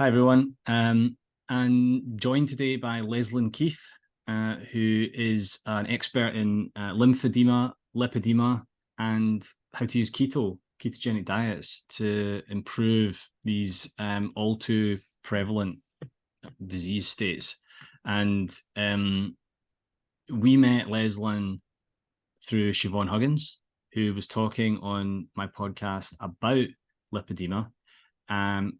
Hi, everyone. I'm joined today by Leslyn Keith, who is an expert in lymphedema, lipedema, and how to use ketogenic diets to improve these all too prevalent disease states. And we met Leslyn through Siobhan Huggins, who was talking on my podcast about lipedema,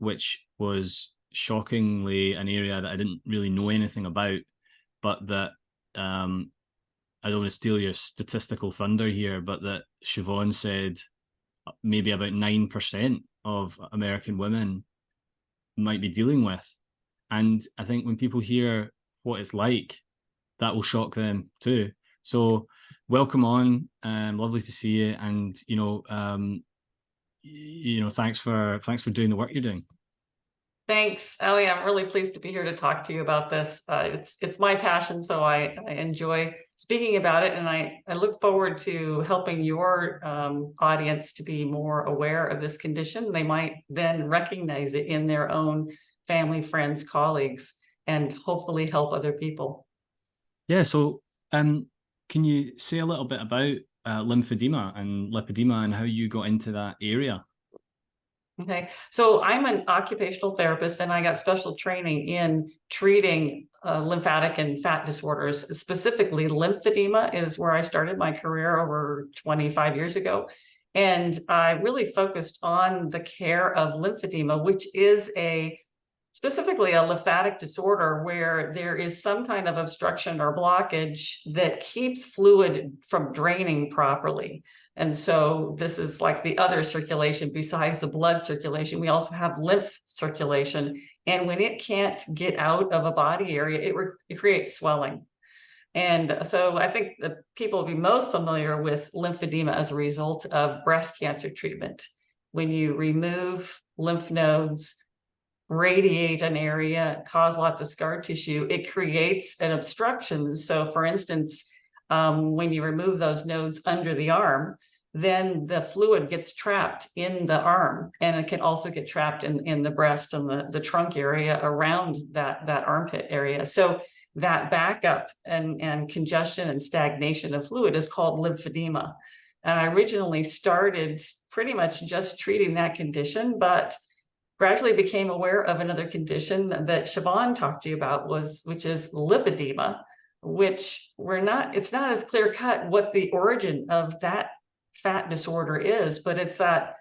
which was shockingly an area that I didn't really know anything about, but that I don't want to steal your statistical thunder here, but that Siobhan said maybe about 9% of American women might be dealing with. And I think when people hear what it's like, that will shock them too. So welcome on. Lovely to see you. And, thanks for doing the work you're doing. Thanks, Ali. I'm really pleased to be here to talk to you about this. It's my passion, so I enjoy speaking about it, and I look forward to helping your audience to be more aware of this condition. They might then recognize it in their own family, friends, colleagues, and hopefully help other people. Yeah, so can you say a little bit about lymphedema and lipedema and how you got into that area? Okay, so I'm an occupational therapist, and I got special training in treating lymphatic and fat disorders. Specifically, lymphedema is where I started my career over 25 years ago. And I really focused on the care of lymphedema, which is specifically a lymphatic disorder where there is some kind of obstruction or blockage that keeps fluid from draining properly. And so this is like the other circulation besides the blood circulation. We also have lymph circulation. And when it can't get out of a body area, it creates swelling. And so I think that people will be most familiar with lymphedema as a result of breast cancer treatment. When you remove lymph nodes, radiate an area, cause lots of scar tissue, it creates an obstruction. So for instance, when you remove those nodes under the arm, then the fluid gets trapped in the arm, and it can also get trapped in the breast and the trunk area around that armpit area. So that backup and congestion and stagnation of fluid is called lymphedema. And I originally started pretty much just treating that condition, but gradually became aware of another condition that Siobhan talked to you about, which is lipedema, which it's not as clear cut what the origin of that fat disorder is, but it's that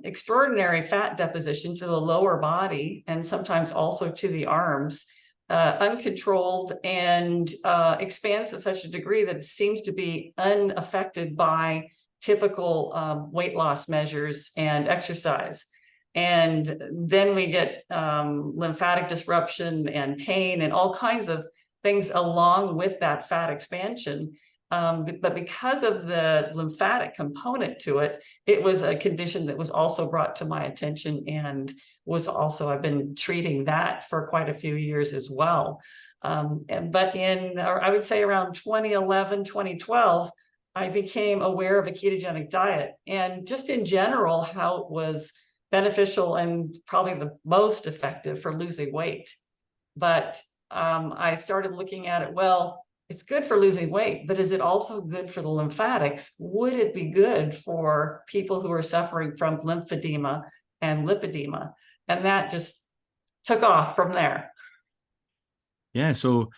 extraordinary fat deposition to the lower body and sometimes also to the arms, uncontrolled, and expands to such a degree that it seems to be unaffected by typical weight loss measures and exercise. And then we get lymphatic disruption and pain and all kinds of things along with that fat expansion. But because of the lymphatic component to it, it was a condition that was also brought to my attention, and I've been treating that for quite a few years as well. But I would say around 2011, 2012, I became aware of a ketogenic diet, and just in general, how it was beneficial and probably the most effective for losing weight. But I started looking at it, well, it's good for losing weight, but is it also good for the lymphatics? Would it be good for people who are suffering from lymphedema and lipedema? And that just took off from there. Yeah, so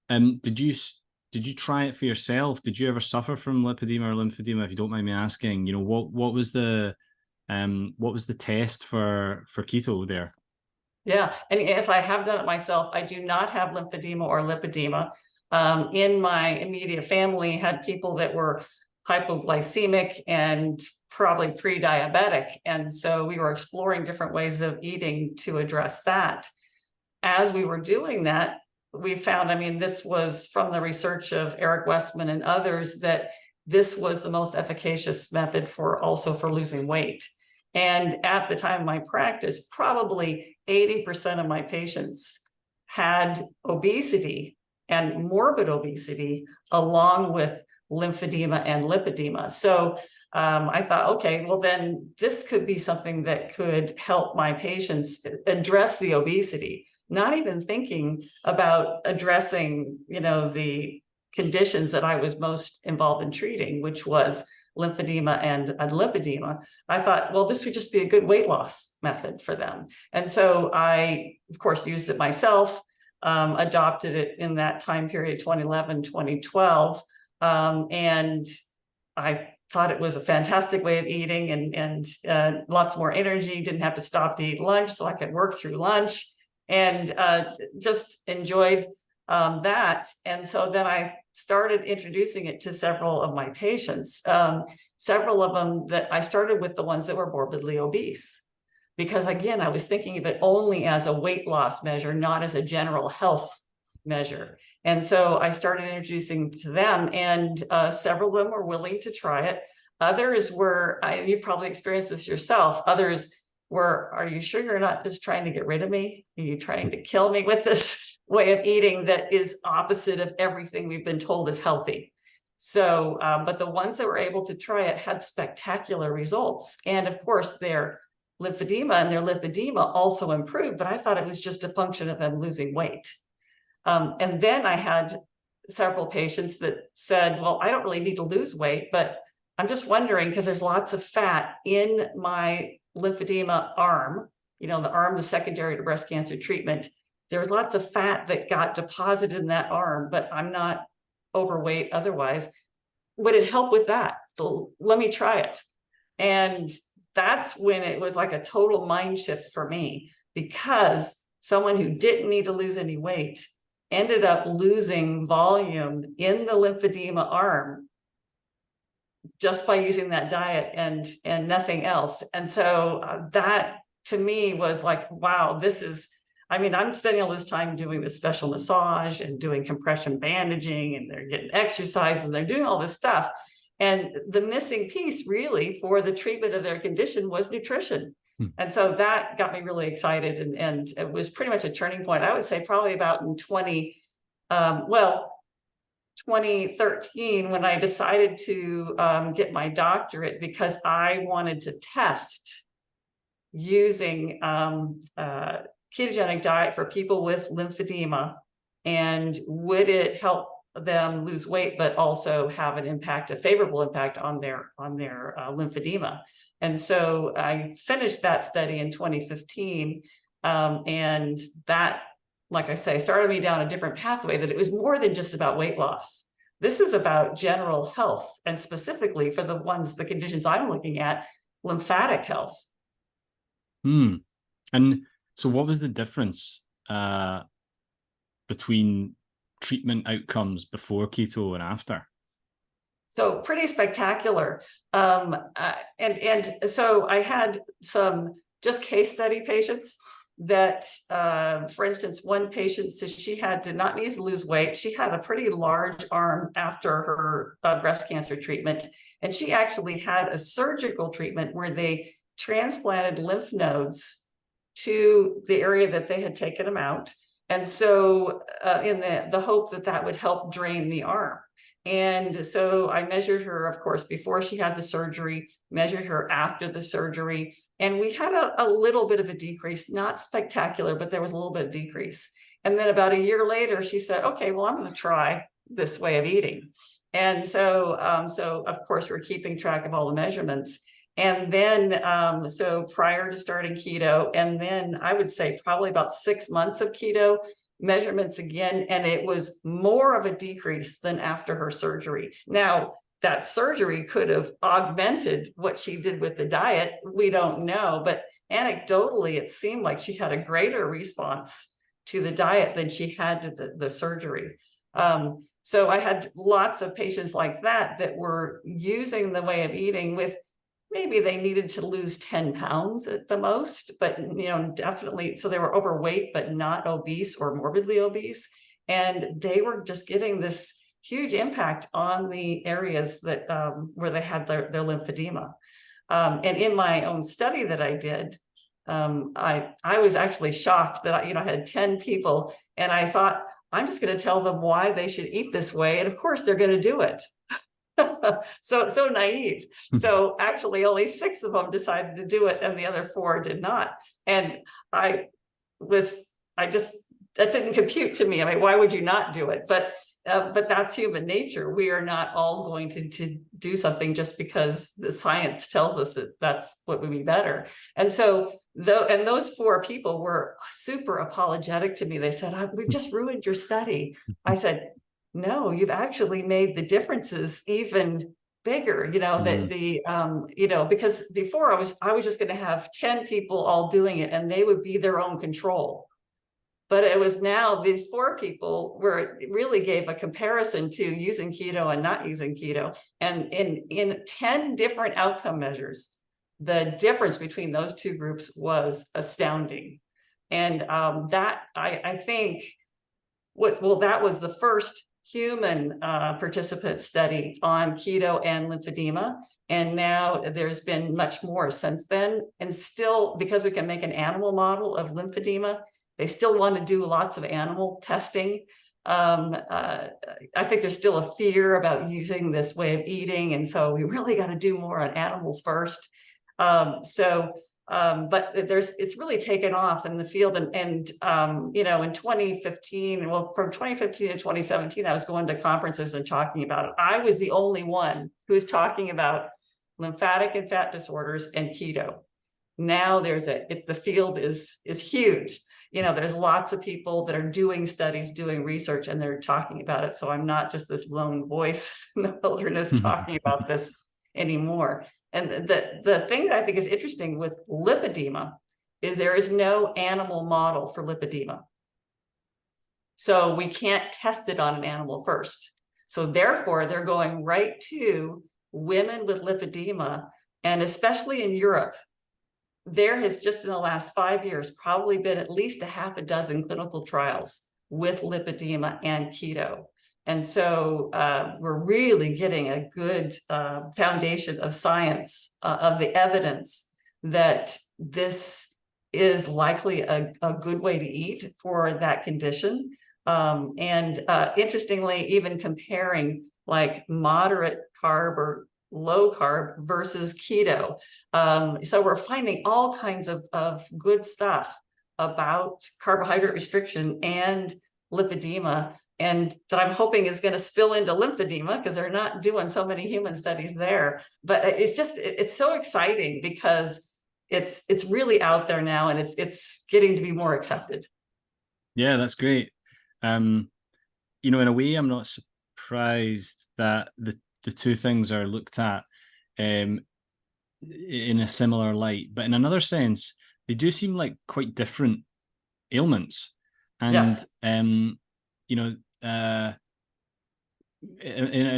did you try it for yourself? Did you ever suffer from lipedema or lymphedema, if you don't mind me asking? What was the test for keto there? Yeah, and yes, I have done it myself. I do not have lymphedema or lipedema. In my immediate family, had people that were hypoglycemic and probably pre-diabetic. And so we were exploring different ways of eating to address that. As we were doing that, we found, this was from the research of Eric Westman and others, that this was the most efficacious method for losing weight. And at the time of my practice, probably 80% of my patients had obesity and morbid obesity along with lymphedema and lipedema. So I thought, okay, well then this could be something that could help my patients address the obesity, not even thinking about addressing, the conditions that I was most involved in treating, which was lymphedema and lipedema. I thought, well, this would just be a good weight loss method for them. And so I, of course, used it myself, adopted it in that time period, 2011, 2012. And I thought it was a fantastic way of eating and lots more energy, didn't have to stop to eat lunch, so I could work through lunch, and just enjoyed that. And so then I started introducing it to several of my patients, several of them that I started with the ones that were morbidly obese. Because again, I was thinking of it only as a weight loss measure, not as a general health measure. And so I started introducing to them, and several of them were willing to try it. Others were, you've probably experienced this yourself, others were, are you sure you're not just trying to get rid of me? Are you trying to kill me with this way of eating that is opposite of everything we've been told is healthy? So, but the ones that were able to try it had spectacular results. And of course, their lymphedema and their lipedema also improved, but I thought it was just a function of them losing weight. And then I had several patients that said, well, I don't really need to lose weight, but I'm just wondering, because there's lots of fat in my lymphedema arm, the arm was secondary to breast cancer treatment. There's lots of fat that got deposited in that arm, but I'm not overweight otherwise. Would it help with that? So let me try it. And that's when it was like a total mind shift for me, because someone who didn't need to lose any weight ended up losing volume in the lymphedema arm just by using that diet and nothing else. And so that to me was like, wow, I'm spending all this time doing this special massage and doing compression bandaging, and they're getting exercise and they're doing all this stuff. And the missing piece really for the treatment of their condition was nutrition. And so that got me really excited. And it was pretty much a turning point. I would say probably about in 2013, when I decided to get my doctorate, because I wanted to test using ketogenic diet for people with lymphedema, and would it help them lose weight, but also have a favorable impact on their lymphedema. And so I finished that study in 2015. And that, like I say, started me down a different pathway, that it was more than just about weight loss. This is about general health, and specifically for the conditions I'm looking at, lymphatic health. And so what was the difference between treatment outcomes before keto and after? So pretty spectacular. And so I had some just case study patients that, for instance, one patient says she did not need to lose weight. She had a pretty large arm after her breast cancer treatment. And she actually had a surgical treatment where they transplanted lymph nodes to the area that they had taken them out. And so in the hope that would help drain the arm. And so I measured her, of course, before she had the surgery, measured her after the surgery, and we had a little bit of a decrease, not spectacular, but there was a little bit of decrease. And then about a year later, she said, okay, well, I'm going to try this way of eating. And so of course, we're keeping track of all the measurements. And then, so prior to starting keto, and then I would say probably about 6 months of keto, measurements again, and it was more of a decrease than after her surgery. Now, that surgery could have augmented what she did with the diet. We don't know, but anecdotally, it seemed like she had a greater response to the diet than she had to the surgery. So I had lots of patients like that were using the way of eating with, maybe they needed to lose 10 pounds at the most, but definitely, so they were overweight, but not obese or morbidly obese. And they were just getting this huge impact on the areas that where they had their lymphedema. And in my own study that I did, I was actually shocked that I had 10 people, and I thought, I'm just going to tell them why they should eat this way. And of course, they're going to do it. So naive. So actually only 6 of them decided to do it and the other 4 did not. And that didn't compute to me. I mean, why would you not do it? But that's human nature. We are not all going to do something just because the science tells us that that's what would be better. And so those 4 people were super apologetic to me. They said, "We've just ruined your study." I said, "No, you've actually made the differences even bigger." Because before I was just going to have 10 people all doing it and they would be their own control. But it was now these 4 people where it really gave a comparison to using keto and not using keto. And in 10 different outcome measures, the difference between those 2 groups was astounding. And that I think that was the first human participant study on keto and lymphedema. And now there's been much more since then. And still, because we can make an animal model of lymphedema, they still want to do lots of animal testing. I think there's still a fear about using this way of eating. And so we really got to do more on animals first. But it's really taken off in the field. And in 2015, from 2015 to 2017, I was going to conferences and talking about it. I was the only one who was talking about lymphatic and fat disorders and keto. Now the field is huge. There's lots of people that are doing studies, doing research, and they're talking about it. So I'm not just this lone voice in the wilderness talking about this anymore. And the thing that I think is interesting with lipedema is there is no animal model for lipedema. So we can't test it on an animal first. So therefore, they're going right to women with lipedema, and especially in Europe, there has just in the last 5 years probably been at least a half a dozen clinical trials with lipedema and keto. And so we're really getting a good foundation of science, of the evidence that this is likely a good way to eat for that condition. Interestingly, even comparing like moderate carb or low carb versus keto. So we're finding all kinds of good stuff about carbohydrate restriction and lipedema, and that I'm hoping is going to spill into lymphedema because they're not doing so many human studies there. But it's so exciting because it's really out there now, and it's getting to be more accepted. Yeah, that's great. In a way, I'm not surprised that the 2 things are looked at in a similar light, but in another sense, they do seem like quite different ailments. And yes. In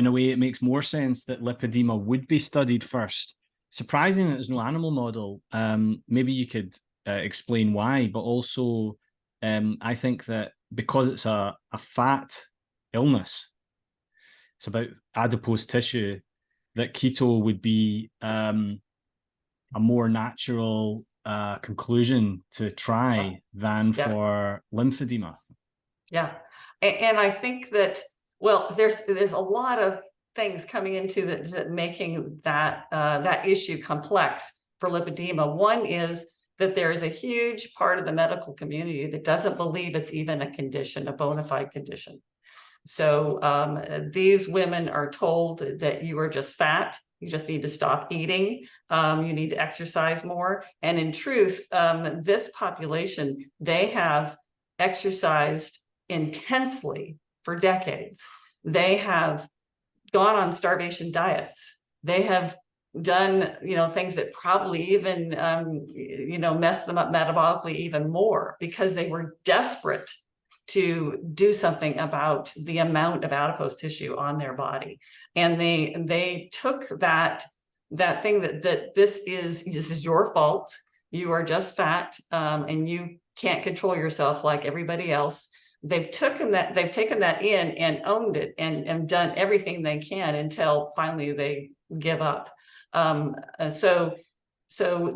a way, it makes more sense that lipedema would be studied first. Surprising that there's no animal model. Maybe you could explain why, but also I think that because it's a fat illness, it's about adipose tissue, that keto would be a more natural conclusion to try than for lymphedema. Yeah. And I think that, well, there's a lot of things coming into making that issue complex for lipedema. One is that there is a huge part of the medical community that doesn't believe it's even a condition, a bona fide condition. So these women are told that you are just fat. You just need to stop eating. You need to exercise more. And in truth, this population, they have exercised intensely for decades. They have gone on starvation diets. They have done, things that probably even, messed them up metabolically even more because they were desperate to do something about the amount of adipose tissue on their body. And they took that thing that this is your fault. You are just fat, and you can't control yourself like everybody else. They've taken that in and owned it and done everything they can until finally they give up. So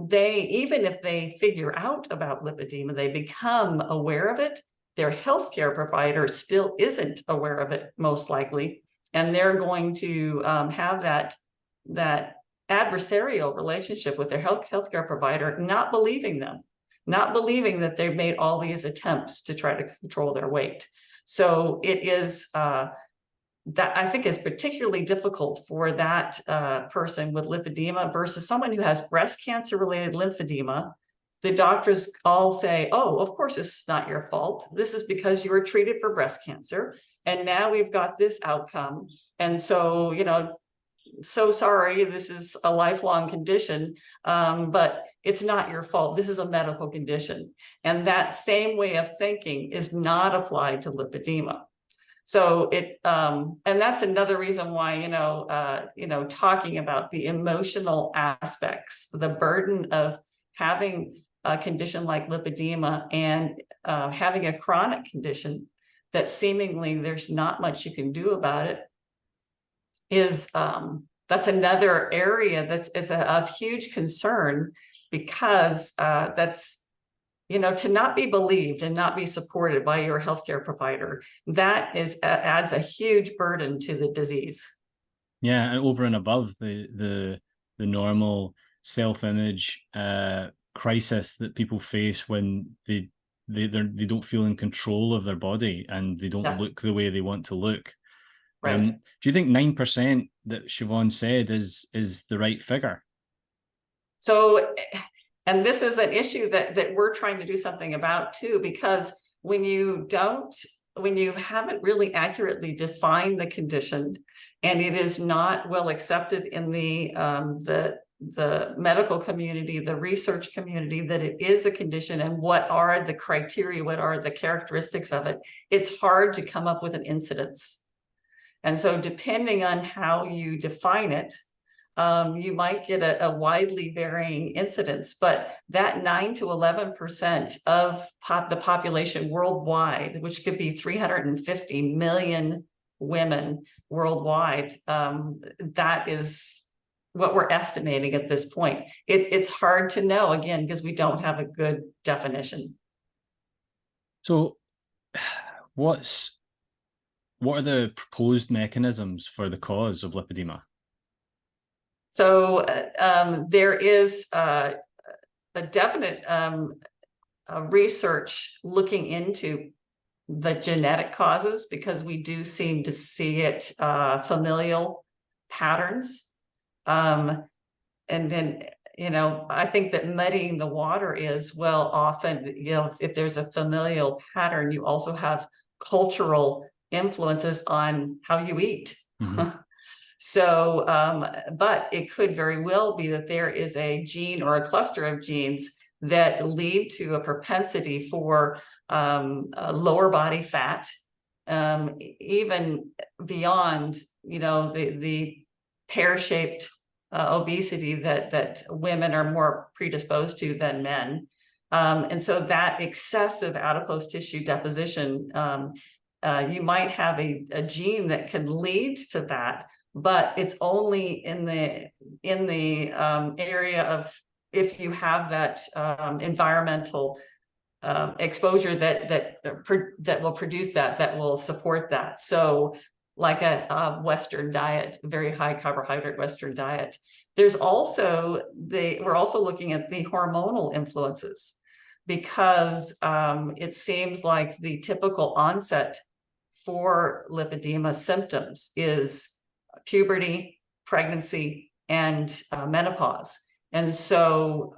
they, even if they figure out about lipedema, they become aware of it. Their healthcare provider still isn't aware of it, most likely. and they're going to have that adversarial relationship with their healthcare provider, not believing them, not believing that they've made all these attempts to try to control their weight. So it is that I think is particularly difficult for that person with lipedema versus someone who has breast cancer related lymphedema. The doctors all say, oh, of course, this is not your fault. This is because you were treated for breast cancer. And now we've got this outcome. And so, you know, so sorry, this is a lifelong condition, but it's not your fault. This is a medical condition. And that same way of thinking is not applied to lipedema. So it, and that's another reason why, talking about the emotional aspects, the burden of having a condition like lipedema and having a chronic condition that seemingly there's not much you can do about it, is that's another area that's of huge concern, because that's, to not be believed and not be supported by your healthcare provider, that is adds a huge burden to the disease. Yeah, and over and above the normal self-image crisis that people face when they don't feel in control of their body and they don't Yes. look the way they want to look. Right. Do you think 9% that Siobhan said is the right figure? So, and this is an issue that we're trying to do something about too, because when you haven't really accurately defined the condition, and it is not well accepted in the medical community, the research community, that it is a condition and what are the criteria, what are the characteristics of it, it's hard to come up with an incidence. And so depending on how you define it, you might get a widely varying incidence, but that 9 to 11% of the population worldwide, which could be 350 million women worldwide, that is what we're estimating at this point. It's hard to know, again, because we don't have a good definition. So what are the proposed mechanisms for the cause of lipedema? So there is a definite research looking into the genetic causes, because we do seem to see it familial patterns. And then, I think that muddying the water is, well, often, if there's a familial pattern, you also have cultural influences on how you eat. Mm-hmm. So, but it could very well be that there is a gene or a cluster of genes that lead to a propensity for lower body fat, even beyond, the pear-shaped obesity that women are more predisposed to than men. And so that excessive adipose tissue deposition, you might have a gene that can lead to that, but it's only in the area of, if you have that environmental exposure that will produce that will support that. So like a Western diet, very high carbohydrate Western diet. There's also we're also looking at the hormonal influences, because it seems like the typical onset for lipedema symptoms is puberty, pregnancy, and menopause. And so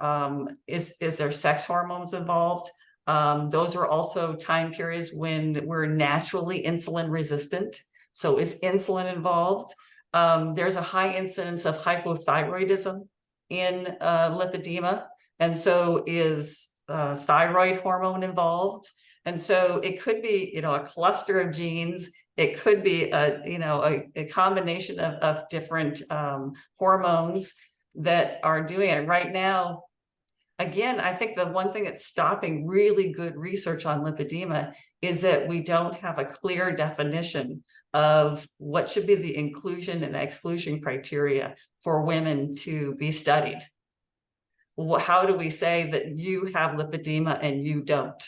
is there sex hormones involved? Those are also time periods when we're naturally insulin resistant. So is insulin involved? There's a high incidence of hypothyroidism in lipedema. And so is thyroid hormone involved? And so it could be, a cluster of genes. It could be a combination of different hormones that are doing it right now. Again, I think the one thing that's stopping really good research on lipedema is that we don't have a clear definition of what should be the inclusion and exclusion criteria for women to be studied. Well, how do we say that you have lipedema and you don't?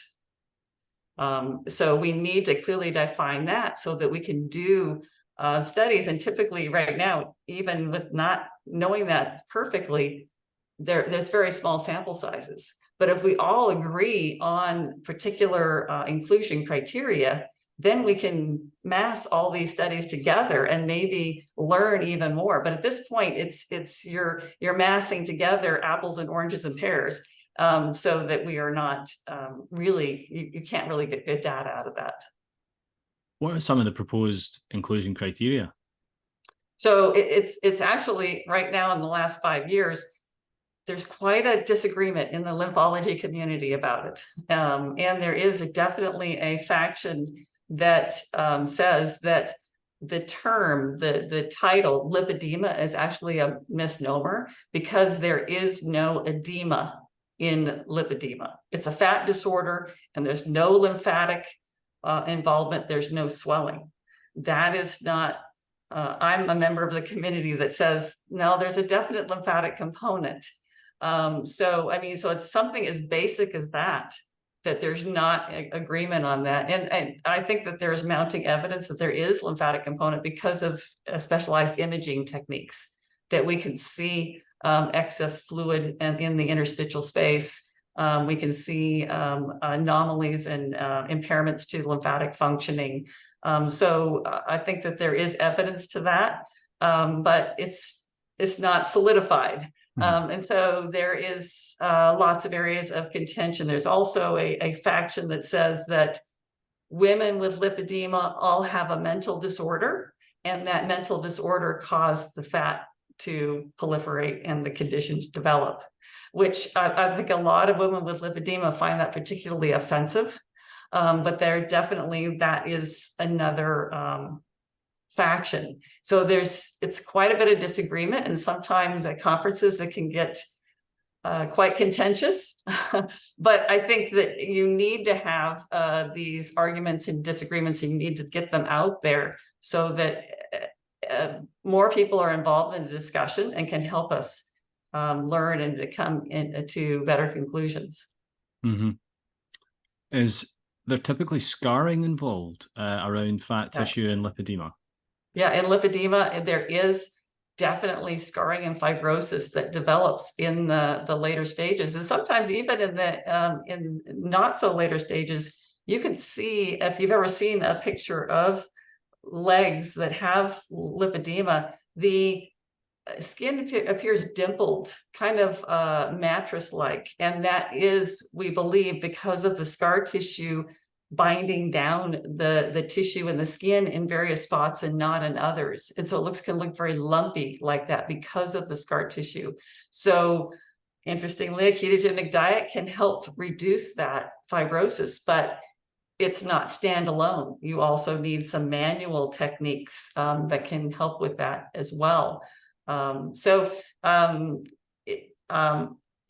So we need to clearly define that so that we can do studies. And typically right now, even with not knowing that perfectly, there's very small sample sizes. But if we all agree on particular inclusion criteria, then we can mass all these studies together and maybe learn even more. But at this point, it's you're massing together apples and oranges and pears, so that we are not really, you can't really get good data out of that. What are some of the proposed inclusion criteria? So it's actually right now, in the last 5 years, there's quite a disagreement in the lymphology community about it. And there is definitely a faction that says that the term, the title lipedema is actually a misnomer, because there is no edema in lipedema. It's a fat disorder and there's no lymphatic involvement. There's no swelling. That is not, I'm a member of the community that says, no, there's a definite lymphatic component. So, I mean, so it's something as basic as that there's not agreement on that. And I think that there's mounting evidence that there is lymphatic component because of specialized imaging techniques, that we can see excess fluid in the interstitial space. We can see anomalies and impairments to lymphatic functioning. So I think that there is evidence to that, but it's not solidified. And so there is lots of areas of contention. There's also a faction that says that women with lipedema all have a mental disorder, and that mental disorder caused the fat to proliferate and the condition to develop, which I think a lot of women with lipedema find that particularly offensive. But there definitely, that is another faction. So it's quite a bit of disagreement, and sometimes at conferences it can get quite contentious. But I think that you need to have these arguments and disagreements, and you need to get them out there so that more people are involved in the discussion and can help us learn and to come into better conclusions. Mm-hmm. Is there typically scarring involved around fat tissue and lipedema? Yeah, in lipedema, there is definitely scarring and fibrosis that develops in the later stages. And sometimes even in not so later stages, you can see, if you've ever seen a picture of legs that have lipedema, the skin appears dimpled, kind of mattress-like. And that is, we believe, because of the scar tissue binding down the tissue in the skin in various spots and not in others. And so it can look very lumpy like that because of the scar tissue. So interestingly, a ketogenic diet can help reduce that fibrosis, but it's not standalone. You also need some manual techniques that can help with that as well.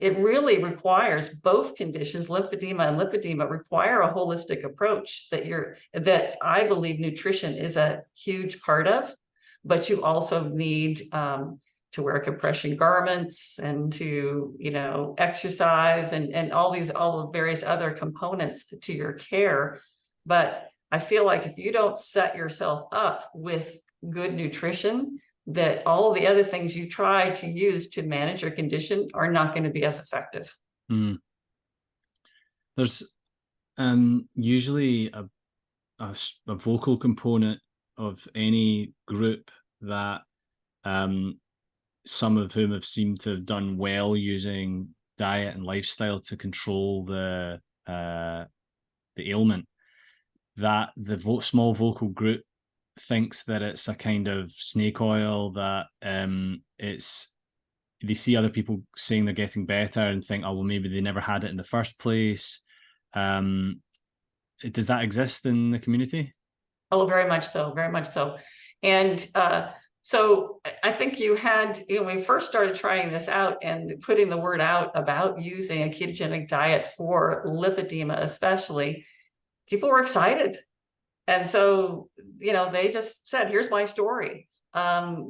It really requires both conditions, lymphedema and lipedema, require a holistic approach that I believe nutrition is a huge part of, but you also need to wear compression garments and to, exercise and all the various other components to your care. But I feel like if you don't set yourself up with good nutrition, that all the other things you try to use to manage your condition are not going to be as effective. There's usually a vocal component of any group that some of whom have seemed to have done well using diet and lifestyle to control the ailment, that the small vocal group thinks that it's a kind of snake oil, that they see other people saying they're getting better and think, oh, well, maybe they never had it in the first place. Does that exist in the community? Oh, very much so, very much so. And so I think when we first started trying this out and putting the word out about using a ketogenic diet for lipedema especially, people were excited. And so, they just said, here's my story.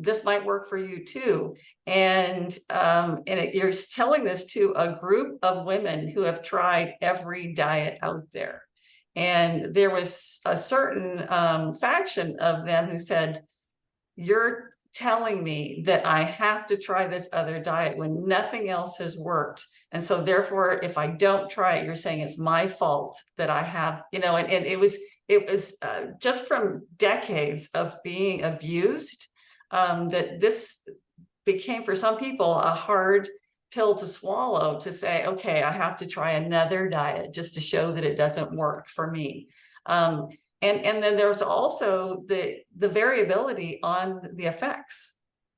This might work for you too. And you're telling this to a group of women who have tried every diet out there. And there was a certain faction of them who said, you're telling me that I have to try this other diet when nothing else has worked. And so therefore, if I don't try it, you're saying it's my fault that I have, and it was just from decades of being abused, that this became for some people a hard pill to swallow, to say, okay, I have to try another diet just to show that it doesn't work for me. And then there's also the variability on the effects,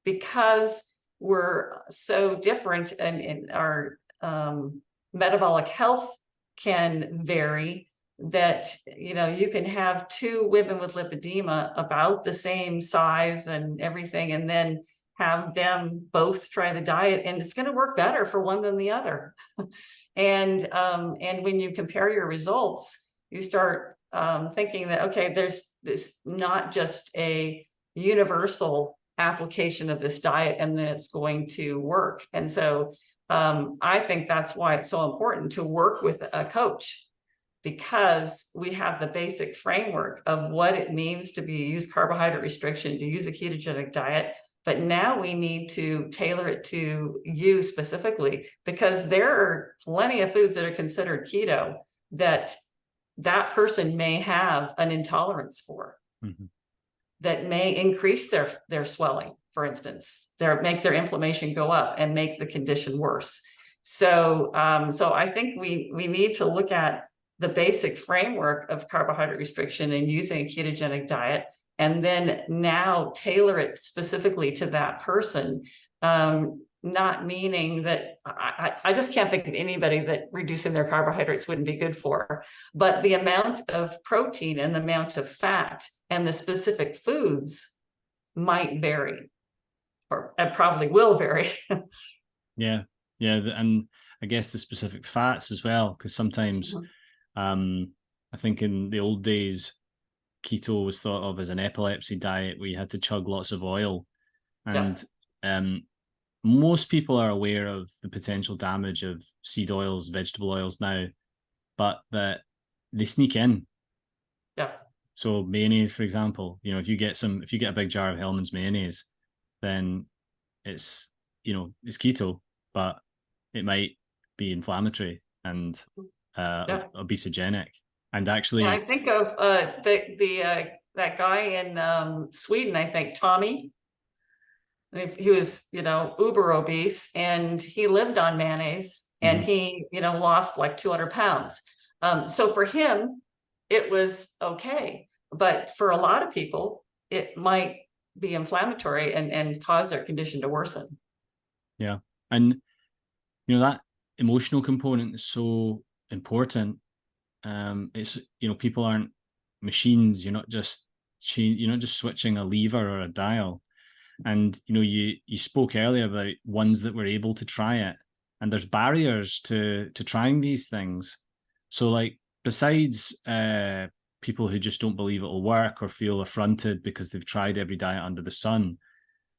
because we're so different, and in our metabolic health can vary, that you can have two women with lipedema about the same size and everything, and then have them both try the diet, and it's going to work better for one than the other. And when you compare your results, you start thinking that, okay, there's this not just a universal application of this diet and then it's going to work. And so I think that's why it's so important to work with a coach, because we have the basic framework of what it means to use carbohydrate restriction, to use a ketogenic diet. But now we need to tailor it to you specifically, because there are plenty of foods that are considered keto that person may have an intolerance for, that may increase their swelling, for instance, make their inflammation go up and make the condition worse. So I think we need to look at the basic framework of carbohydrate restriction and using a ketogenic diet, and then now tailor it specifically to that person. Not meaning that I just can't think of anybody that reducing their carbohydrates wouldn't be good for, but the amount of protein and the amount of fat and the specific foods might vary, or probably will vary. Yeah, and I guess the specific fats as well, because sometimes I think in the old days, keto was thought of as an epilepsy diet where you had to chug lots of oil, and yes. Most people are aware of the potential damage of seed oils, vegetable oils now, but that they sneak in. Yes. So mayonnaise, for example, if you get a big jar of Hellmann's mayonnaise, then it's keto, but it might be inflammatory and obesogenic. And actually, I think of that guy in Sweden, I think Tommy. He was, uber obese, and he lived on mayonnaise, and he, lost like 200 pounds. So for him, it was okay. But for a lot of people, it might be inflammatory and cause their condition to worsen. Yeah. And, that emotional component is so important. It's, people aren't machines. You're not just switching a lever or a dial. And you spoke earlier about ones that were able to try it, and there's barriers to trying these things. So, like, besides people who just don't believe it will work or feel affronted because they've tried every diet under the sun,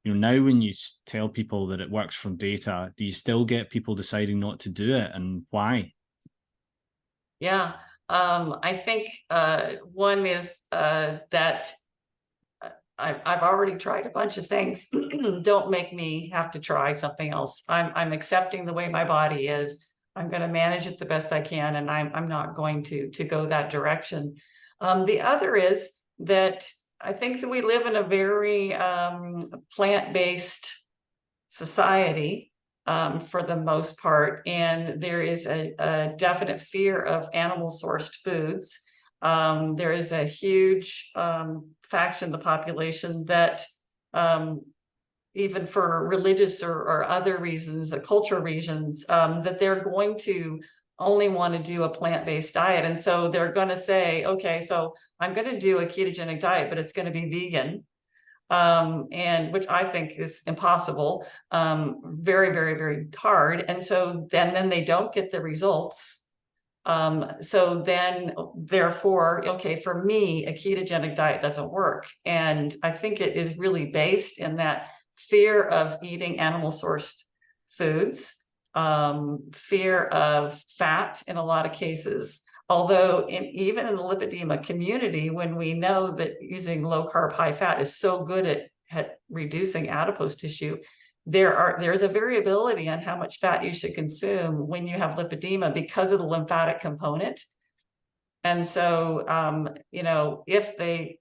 now when you tell people that it works from data, do you still get people deciding not to do it, and why? Yeah, I think one is that I've already tried a bunch of things. Don't make me have to try something else. I'm accepting the way my body is. I'm going to manage it the best I can, and I'm not going to go that direction. The other is that I think that we live in a very plant-based society for the most part, and there is a definite fear of animal-sourced foods. There is a huge faction of the population that even for religious or other reasons, cultural reasons, that they're going to only want to do a plant-based diet. And so they're going to say, okay, so I'm going to do a ketogenic diet, but it's going to be vegan. And which I think is impossible, very, very, very hard. And so then they don't get the results. So then, therefore, okay, for me, a ketogenic diet doesn't work. And I think it is really based in that fear of eating animal-sourced foods, fear of fat in a lot of cases. Although even in the lipedema community, when we know that using low-carb, high-fat is so good reducing adipose tissue, there's a variability on how much fat you should consume when you have lipedema because of the lymphatic component. And so, you know, if they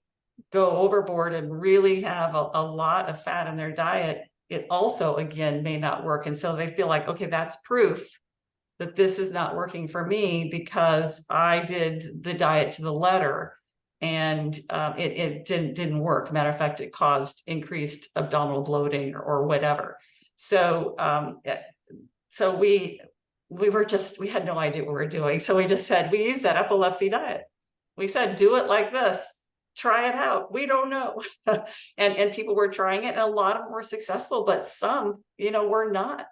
go overboard and really have a lot of fat in their diet, it also, again, may not work. And so they feel like, okay, that's proof that this is not working for me because I did the diet to the letter and it didn't work. Matter of fact, it caused increased abdominal bloating or whatever. So we had no idea what we were doing. So we just said, we use that epilepsy diet. We said, do it like this, try it out. We don't know. and people were trying it and a lot of them were successful, but some, you know, were not.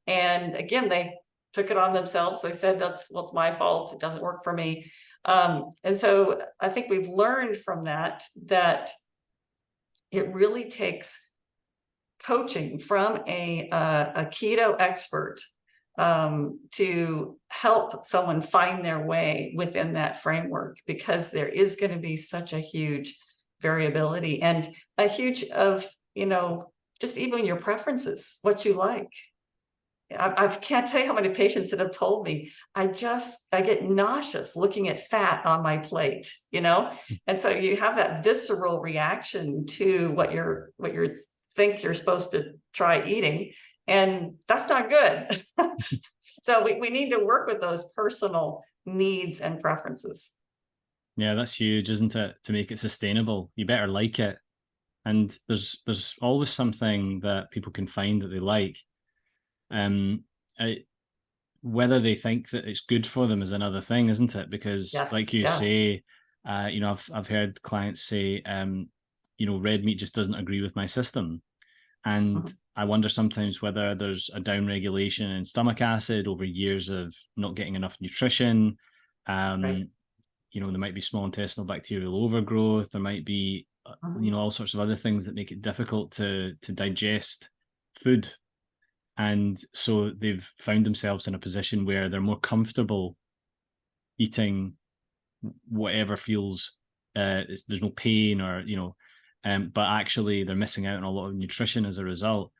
And again, they took it on themselves. They said, well, it's my fault. It doesn't work for me. And so I think we've learned from that it really takes coaching from a keto expert to help someone find their way within that framework, because there is going to be such a huge variability and a huge of, you know, just even your preferences, what you like. I can't tell you how many patients that have told me, I get nauseous looking at fat on my plate, you know? And so you have that visceral reaction to what you think you're supposed to try eating, and that's not good. So we need to work with those personal needs and preferences. Yeah, that's huge, isn't it? To make it sustainable, you better like it. And there's always something that people can find that they like. Whether they think that it's good for them is another thing, isn't it? Because Yes, like you yes. say, you know, I've heard clients say, you know, red meat just doesn't agree with my system. And I wonder sometimes whether there's a downregulation in stomach acid over years of not getting enough nutrition. Right. You know, there might be small intestinal bacterial overgrowth. There might be, you know, all sorts of other things that make it difficult to digest food. And so they've found themselves in a position where they're more comfortable eating whatever feels, there's no pain or, you know, but actually they're missing out on a lot of nutrition as a result.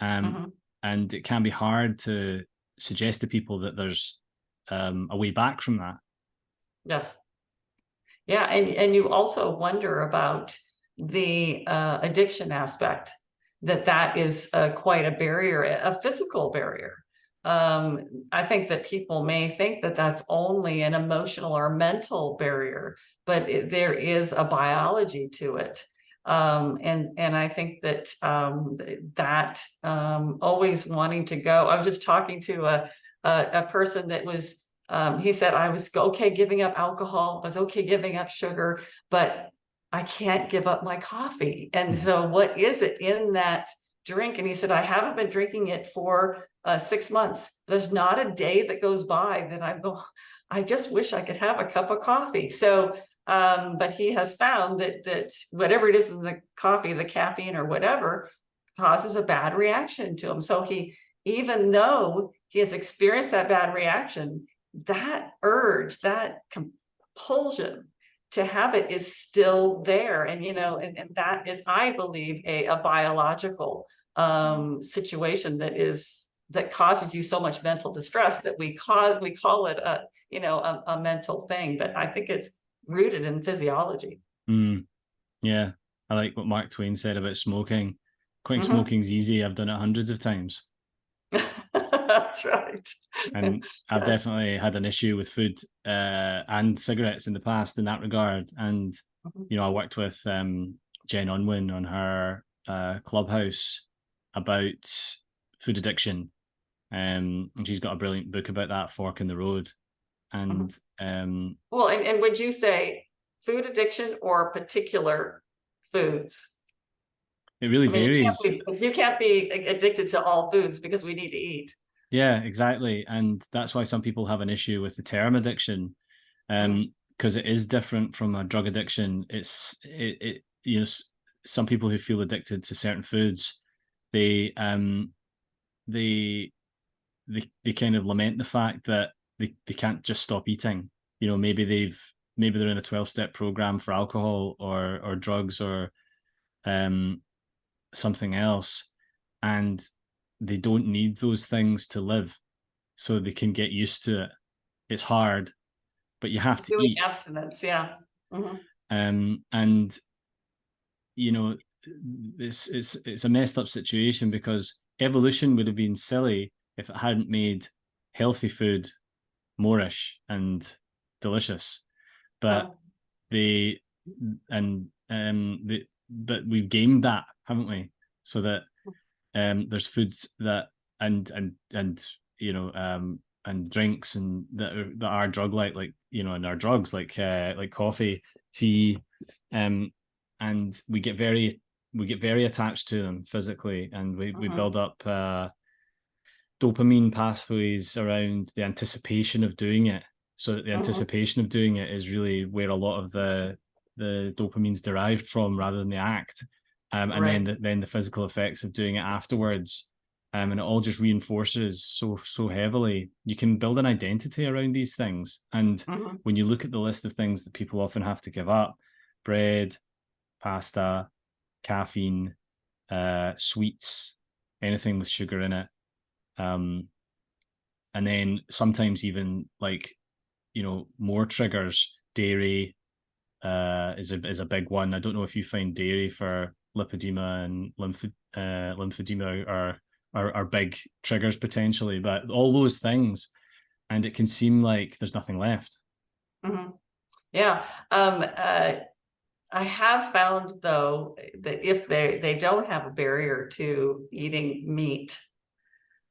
And it can be hard to suggest to people that there's a way back from that. Yes. Yeah. And you also wonder about the addiction aspect, that is quite a barrier, a physical barrier. I think that people may think that that's only an emotional or mental barrier, but there is a biology to it. And I think that always wanting to go. I was just talking to a person that was, he said, I was okay giving up alcohol, I was okay giving up sugar, but I can't give up my coffee. And so what is it in that drink? And he said, I haven't been drinking it for 6 months. There's not a day that goes by that I just wish I could have a cup of coffee. So, but he has found that whatever it is in the coffee, the caffeine or whatever, causes a bad reaction to him. So even though he has experienced that bad reaction, that urge, that compulsion to have it is still there. And, you know, and that is, I believe, a biological situation that causes you so much mental distress that we call it a mental thing, but I think it's rooted in physiology. Yeah. I like what Mark Twain said about smoking. Quitting smoking's easy. I've done it hundreds of times. That's right. And I've definitely had an issue with food and cigarettes in the past in that regard. And, you know, I worked with Jen Unwin on her Clubhouse about food addiction. And she's got a brilliant book about that, Fork in the Road. And well, and would you say food addiction or particular foods? It really varies. You can't be addicted to all foods because we need to eat. Yeah, exactly. And that's why some people have an issue with the term addiction, because it is different from a drug addiction. It you know, some people who feel addicted to certain foods, they kind of lament the fact that they can't just stop eating. You know, maybe they're in a 12-step program for alcohol or drugs or something else, and they don't need those things to live, so they can get used to it. It's hard, but you have to Doing eat. abstinence, yeah. And you know, it's a messed up situation, because evolution would have been silly if it hadn't made healthy food moreish and delicious. But they but we've gamed that, haven't we? So that there's foods that and you know and drinks and that are drug like you know, and are drugs like coffee, tea, and we get very attached to them physically, and we build up dopamine pathways around the anticipation of doing it. So that the anticipation of doing it is really where a lot of the dopamine's derived from, rather than the act. And then the physical effects of doing it afterwards. And it all just reinforces so heavily. You can build an identity around these things. And when you look at the list of things that people often have to give up: bread, pasta, caffeine, sweets, anything with sugar in it, and then sometimes even, like, you know, more triggers. Dairy is a big one. I don't know if you find dairy for lipedema and lymphedema are big triggers potentially, but all those things, and it can seem like there's nothing left. Yeah. I have found, though, that if they don't have a barrier to eating meat,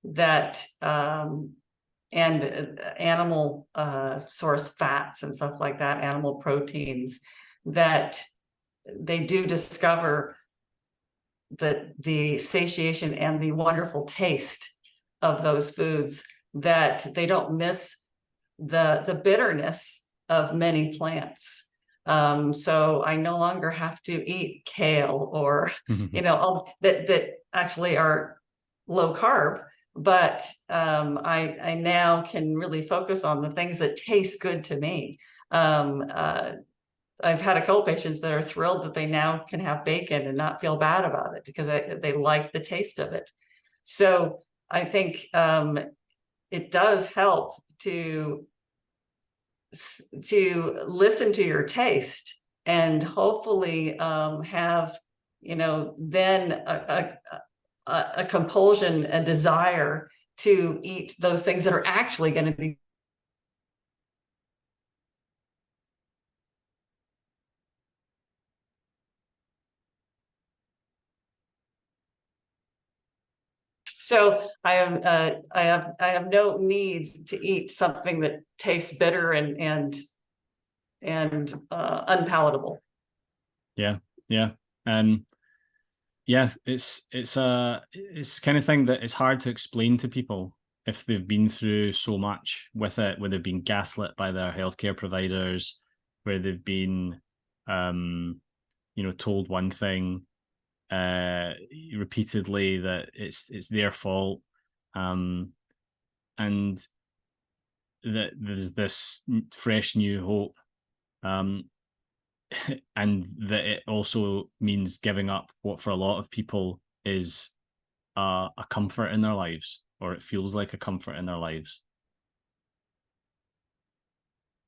that and animal source fats and stuff like that, animal proteins, that they do discover that the satiation and the wonderful taste of those foods, that they don't miss the bitterness of many plants. So I no longer have to eat kale or, you know, all that actually are low carb, but I now can really focus on the things that taste good to me. I've had a couple patients that are thrilled that they now can have bacon and not feel bad about it, because they like the taste of it. So I think it does help to listen to your taste, and hopefully have, you know, then a compulsion, a desire to eat those things that are actually going to be. So I have no need to eat something that tastes bitter and unpalatable. Yeah. Yeah, it's the kind of thing that it's hard to explain to people if they've been through so much with it, where they've been gaslit by their healthcare providers, where they've been you know, told one thing repeatedly, that it's their fault, and that there's this fresh new hope, and that it also means giving up what for a lot of people is a comfort in their lives, or it feels like a comfort in their lives.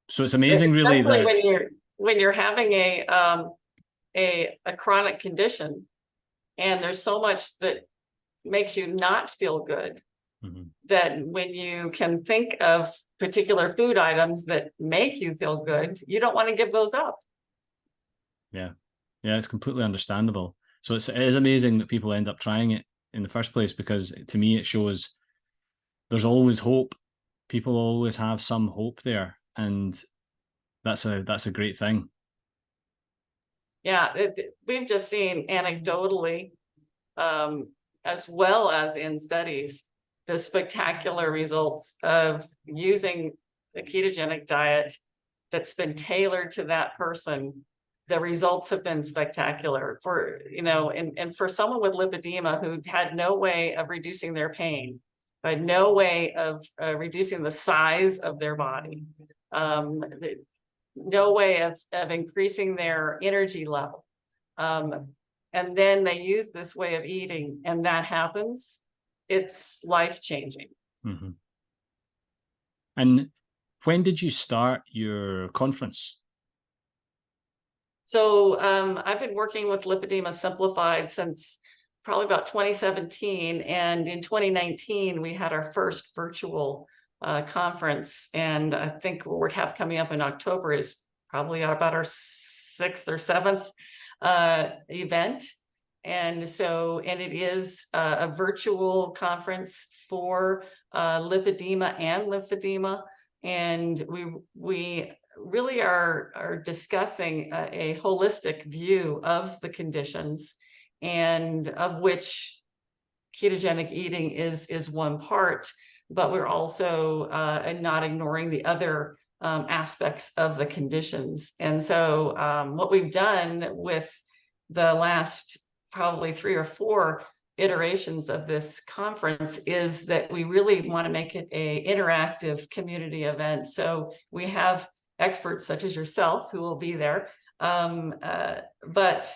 So it's amazing, really, especially that when you're having a chronic condition, and there's so much that makes you not feel good, that when you can think of particular food items that make you feel good, you don't want to give those up. Yeah, it's completely understandable. So it is amazing that people end up trying it in the first place, because to me it shows there's always hope. People always have some hope there, and that's a great thing. Yeah, we've just seen anecdotally, as well as in studies, the spectacular results of using a ketogenic diet that's been tailored to that person. The results have been spectacular for, you know, and for someone with lipedema who had no way of reducing their pain, but no way of reducing the size of their body, no way of increasing their energy level. and then they use this way of eating, and that happens, it's life-changing. Mm-hmm. And when did you start your conference? So I've been working with Lipedema Simplified since probably about 2017. And in 2019, we had our first virtual conference. And I think what we have coming up in October is probably about our 6th or 7th event. And it is a virtual conference for lipedema and lymphedema. And we really are discussing a holistic view of the conditions, and of which ketogenic eating is one part, but we're also not ignoring the other aspects of the conditions. And so what we've done with the last probably 3 or 4 iterations of this conference is that we really want to make it an interactive community event. So we have experts such as yourself who will be there, but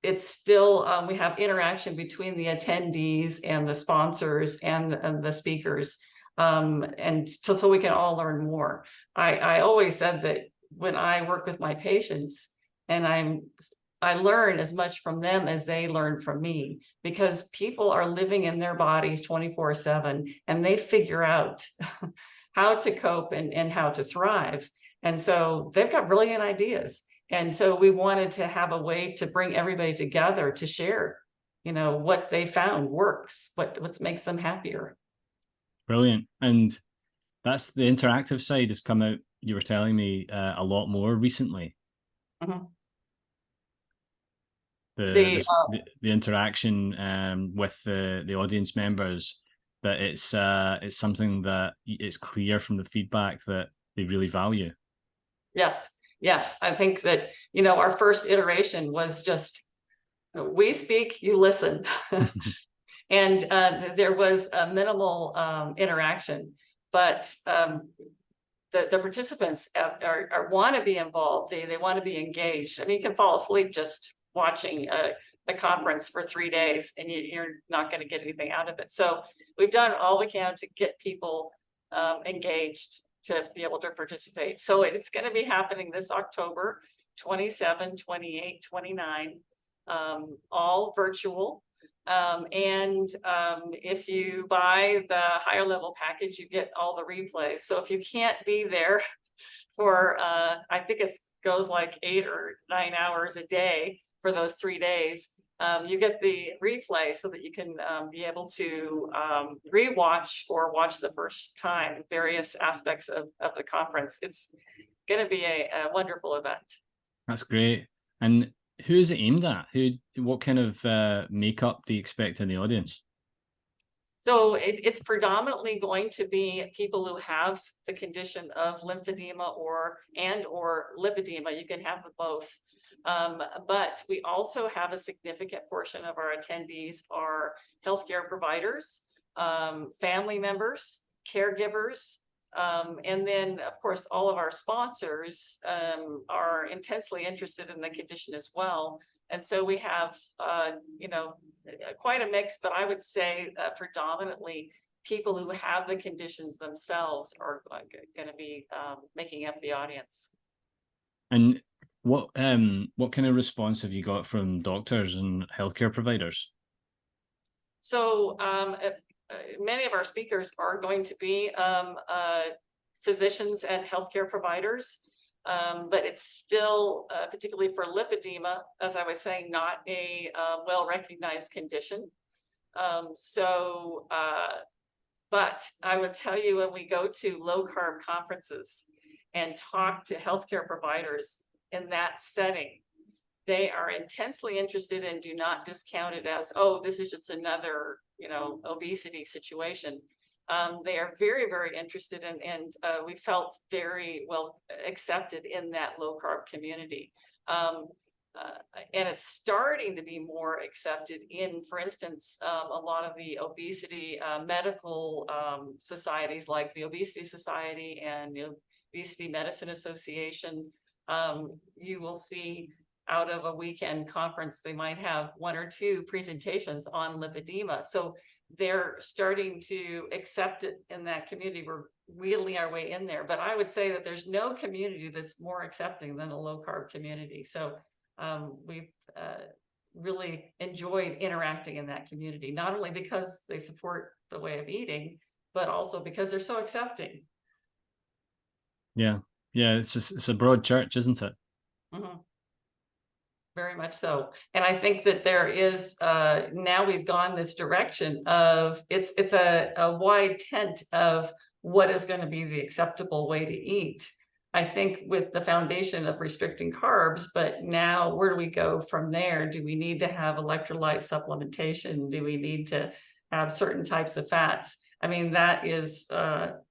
it's still, we have interaction between the attendees and the sponsors and the speakers, and so we can all learn more. I always said that when I work with my patients, and I learn as much from them as they learn from me, because people are living in their bodies 24/7, and they figure out how to cope and how to thrive. And so they've got brilliant ideas. And so we wanted to have a way to bring everybody together to share, what they found works, what makes them happier. Brilliant. And that's the interactive side has come out, you were telling me, a lot more recently. Mm-hmm. The interaction with the audience members, that it's something that it's clear from the feedback that they really value. Yes. I think that, our first iteration was just, we speak, you listen. And there was a minimal interaction, but the participants want to be involved. They want to be engaged. I mean, you can fall asleep just watching the conference for 3 days, and you're not going to get anything out of it. So we've done all we can to get people engaged to be able to participate. So it's going to be happening this October, 27, 28, 29, all virtual. If you buy the higher level package, you get all the replays. So if you can't be there for, I think it goes like 8 or 9 hours a day for those 3 days, you get the replay so that you can be able to rewatch or watch the first time various aspects of the conference. It's going to be a wonderful event. That's great. And who is it aimed at? What kind of makeup do you expect in the audience? So it's predominantly going to be people who have the condition of lymphedema or lipedema. You can have both. But we also have a significant portion of our attendees are healthcare providers, family members, caregivers, and then, of course, all of our sponsors are intensely interested in the condition as well. And so we have, quite a mix, but I would say predominantly people who have the conditions themselves are going to be making up the audience. And what kind of response have you got from doctors and healthcare providers? So many of our speakers are going to be physicians and healthcare providers, but it's still, particularly for lipedema, as I was saying, not a well-recognized condition. But I would tell you, when we go to low-carb conferences and talk to healthcare providers in that setting, they are intensely interested and do not discount it as, oh, this is just another, obesity situation. They are very, very interested in, and we felt very well accepted in that low carb community. And it's starting to be more accepted in, for instance, a lot of the obesity medical societies, like the Obesity Society and the Obesity Medicine Association. You will see out of a weekend conference, they might have 1 or 2 presentations on lipedema. So they're starting to accept it in that community. We're wheeling our way in there. But I would say that there's no community that's more accepting than a low carb community. So we've really enjoyed interacting in that community, not only because they support the way of eating, but also because they're so accepting. Yeah. Yeah. It's a broad church, isn't it? Mm-hmm. Very much so. And I think that there is, now we've gone this direction of, it's a wide tent of what is going to be the acceptable way to eat. I think with the foundation of restricting carbs, but now where do we go from there? Do we need to have electrolyte supplementation? Do we need to have certain types of fats? I mean, that is, the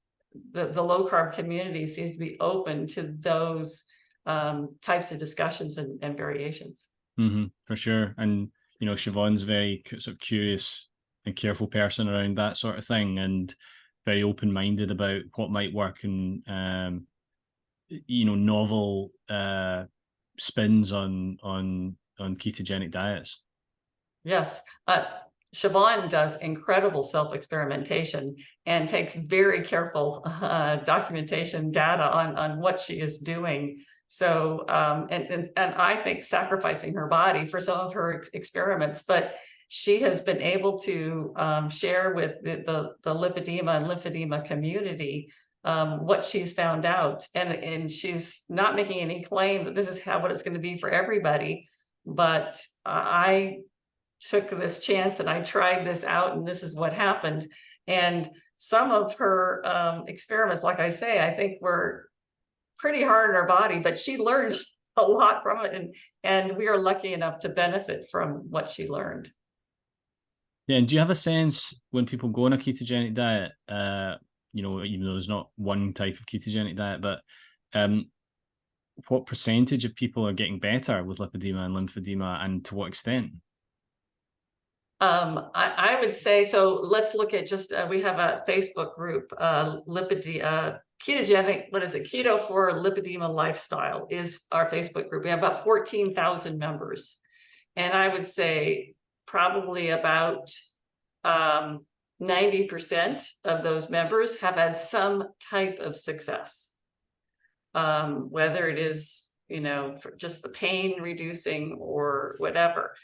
low carb community seems to be open to those types of discussions and variations. For sure. And, you know, Siobhan's very sort of curious and careful person around that sort of thing, and very open-minded about what might work, and, you know, novel spins on ketogenic diets. Yes. Siobhan does incredible self-experimentation and takes very careful documentation data on what she is doing. So, and I think sacrificing her body for some of her experiments, but she has been able to share with the lipedema and lymphedema community what she's found out. And she's not making any claim that this is what it's going to be for everybody. But I took this chance and I tried this out, and this is what happened. And some of her experiments, like I say, I think were pretty hard on her body, but she learned a lot from it, and we are lucky enough to benefit from what she learned. Yeah, and do you have a sense when people go on a ketogenic diet, you know, even though there's not one type of ketogenic diet, but what percentage of people are getting better with lipedema and lymphedema, and to what extent? I would say, so let's look at just, we have a Facebook group, ketogenic, what is it? Keto for Lipedema Lifestyle is our Facebook group. We have about 14,000 members. And I would say probably about 90% of those members have had some type of success. Whether it is, you know, for just the pain reducing or whatever.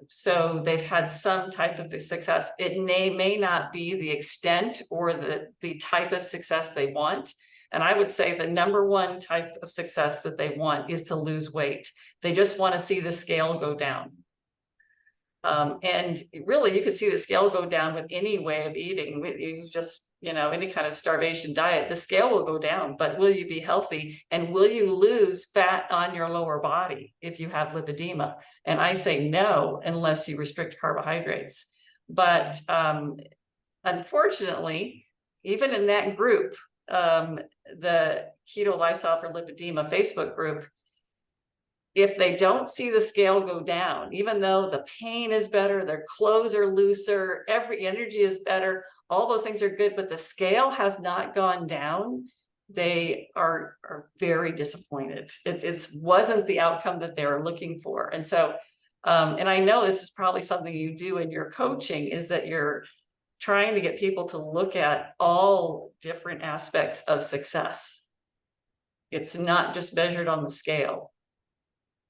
So they've had some type of success. It may not be the extent or the type of success they want. And I would say the number one type of success that they want is to lose weight. They just want to see the scale go down. And really, you could see the scale go down with any way of eating. You just, you know, any kind of starvation diet, the scale will go down, but will you be healthy? And will you lose fat on your lower body if you have lipedema? And I say no, unless you restrict carbohydrates. But unfortunately, even in that group, the Keto Lifestyle for Lipedema Facebook group, if they don't see the scale go down, even though the pain is better, their clothes are looser, every energy is better, all those things are good, but the scale has not gone down, they are very disappointed. It wasn't the outcome that they were looking for. And so, and I know this is probably something you do in your coaching, is that you're trying to get people to look at all different aspects of success. It's not just measured on the scale.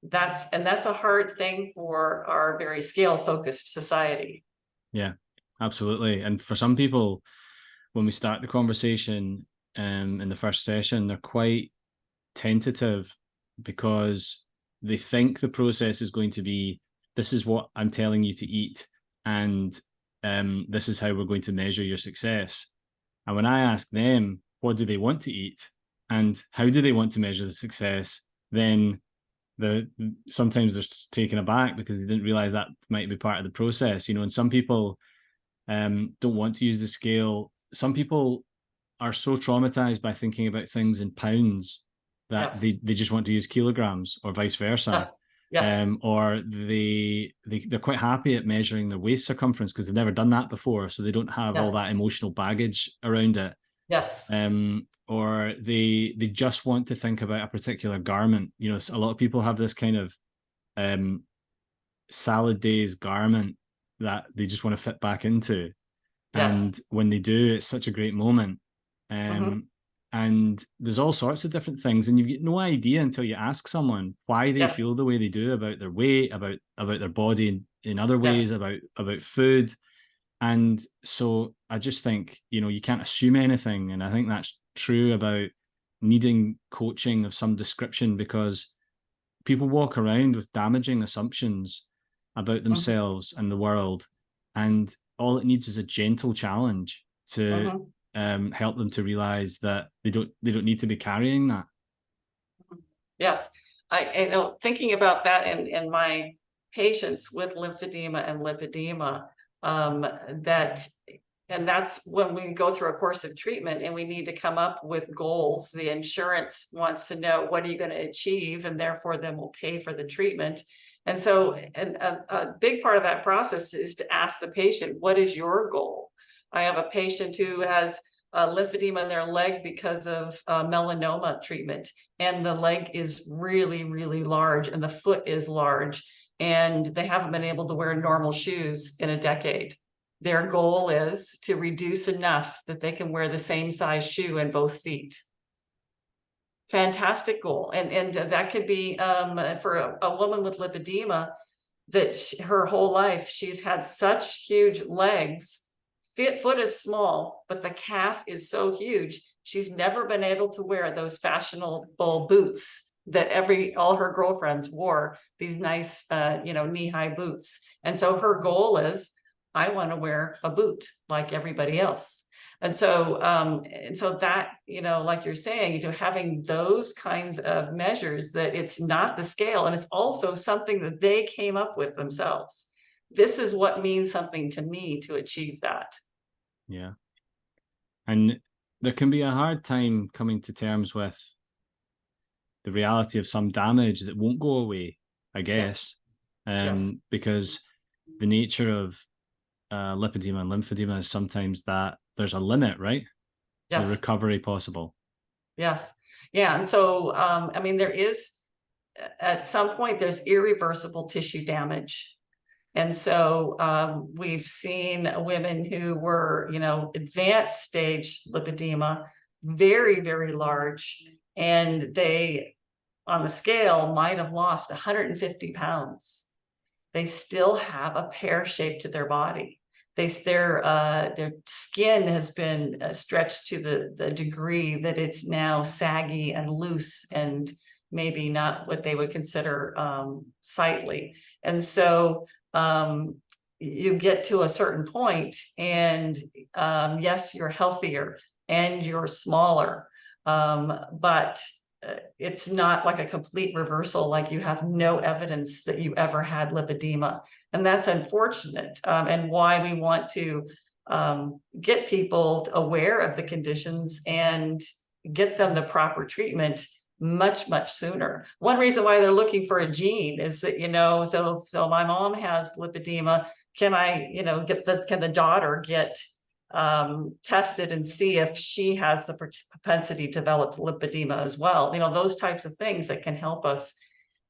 That's a hard thing for our very scale focused society. Yeah, absolutely. And for some people, when we start the conversation in the first session, they're quite tentative because they think the process is going to be, this is what I'm telling you to eat, and this is how we're going to measure your success. And when I ask them, what do they want to eat and how do they want to measure the success, then sometimes they're taken aback because they didn't realize that might be part of the process, you know. And some people don't want to use the scale. Some people are so traumatized by thinking about things in pounds that they just want to use kilograms, or vice versa. Or they're quite happy at measuring their waist circumference because they've never done that before, so they don't have all that emotional baggage around it. Yes. Or they just want to think about a particular garment. You know, a lot of people have this kind of salad days garment that they just want to fit back into. Yes. And when they do, it's such a great moment. Mm-hmm. And there's all sorts of different things, and you get no idea until you ask someone why they Yes. feel the way they do about their weight, about their body in other ways, Yes. about food. And so I just think, you know, you can't assume anything. And I think that's true about needing coaching of some description, because people walk around with damaging assumptions about Mm-hmm. themselves and the world. And all it needs is a gentle challenge to Mm-hmm. help them to realize that they don't need to be carrying that. Yes. I know, thinking about that in my patients with lymphedema and lipedema, that, and that's when we go through a course of treatment and we need to come up with goals. The insurance wants to know, what are you going to achieve? And therefore then we'll pay for the treatment. And so, and a big part of that process is to ask the patient, what is your goal? I have a patient who has lymphedema in their leg because of melanoma treatment. And the leg is really, really large and the foot is large. And they haven't been able to wear normal shoes in a decade. Their goal is to reduce enough that they can wear the same size shoe in both feet. Fantastic goal. And that could be for a woman with lipedema, that her whole life she's had such huge legs. Foot is small, but the calf is so huge. She's never been able to wear those fashionable boots that all her girlfriends wore, these nice, knee-high boots. And so her goal is, I want to wear a boot like everybody else. And so that, like you're saying, having those kinds of measures, that it's not the scale, and it's also something that they came up with themselves. This is what means something to me to achieve that. Yeah. And there can be a hard time coming to terms with the reality of some damage that won't go away, I guess. Yes. Because the nature of lipedema and lymphedema is sometimes that there's a limit, right, to the Yes. recovery possible. Yes. Yeah. And so, there is, at some point, there's irreversible tissue damage. And so we've seen women who were, advanced stage lipedema, very, very large, and they, on the scale, might have lost 150 pounds. They still have a pear shape to their body. Their skin has been stretched to the degree that it's now saggy and loose and maybe not what they would consider sightly. And so you get to a certain point and yes, you're healthier and you're smaller, but it's not like a complete reversal, like you have no evidence that you ever had lipedema. And that's unfortunate, and why we want to get people aware of the conditions and get them the proper treatment much, much sooner. One reason why they're looking for a gene is that, so my mom has lipedema. Can the daughter get tested and see if she has the propensity to develop lipedema as well? Those types of things that can help us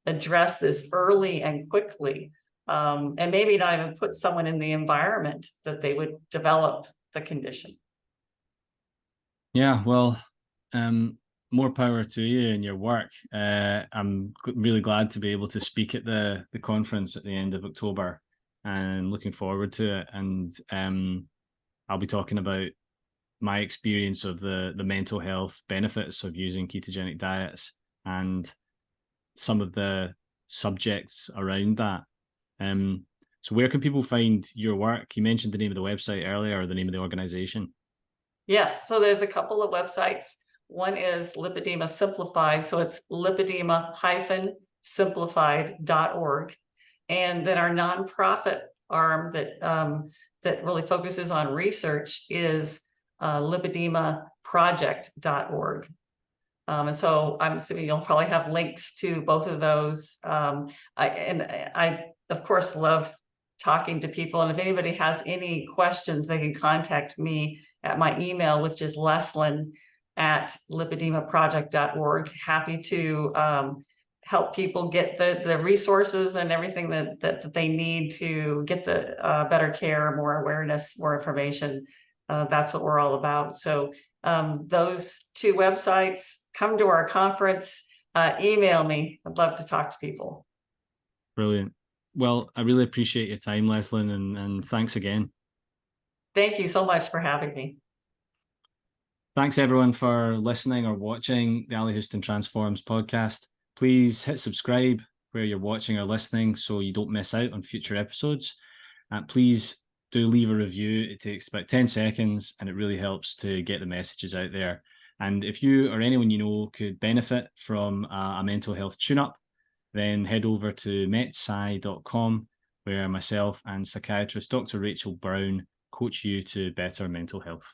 address this early and quickly, and maybe not even put someone in the environment that they would develop the condition. Yeah, well, more power to you in your work. I'm really glad to be able to speak at the conference at the end of October, and looking forward to it. And I'll be talking about my experience of the mental health benefits of using ketogenic diets and some of the subjects around that. So where can people find your work? You mentioned the name of the website earlier, or the name of the organization. Yes, so there's a couple of websites. One is Lipedema Simplified, so it's lipedema-simplified.org. And then our nonprofit arm that really focuses on research is Lipedema Project.org. And so I'm assuming you'll probably have links to both of those. I of course love talking to people. And if anybody has any questions, they can contact me at my email, which is leslyn@lipedemaproject.org. Happy to help people get the resources and everything that they need to get the better care, more awareness, more information. That's what we're all about. So those two websites, come to our conference, email me. I'd love to talk to people. Brilliant. Well, I really appreciate your time, Leslyn, and thanks again. Thank you so much for having me. Thanks everyone for listening or watching the Ali Houston Transforms podcast. Please hit subscribe where you're watching or listening so you don't miss out on future episodes. Please do leave a review. It takes about 10 seconds and it really helps to get the messages out there. And if you or anyone you know could benefit from a mental health tune-up, then head over to metsci.com, where myself and psychiatrist Dr. Rachel Brown coach you to better mental health.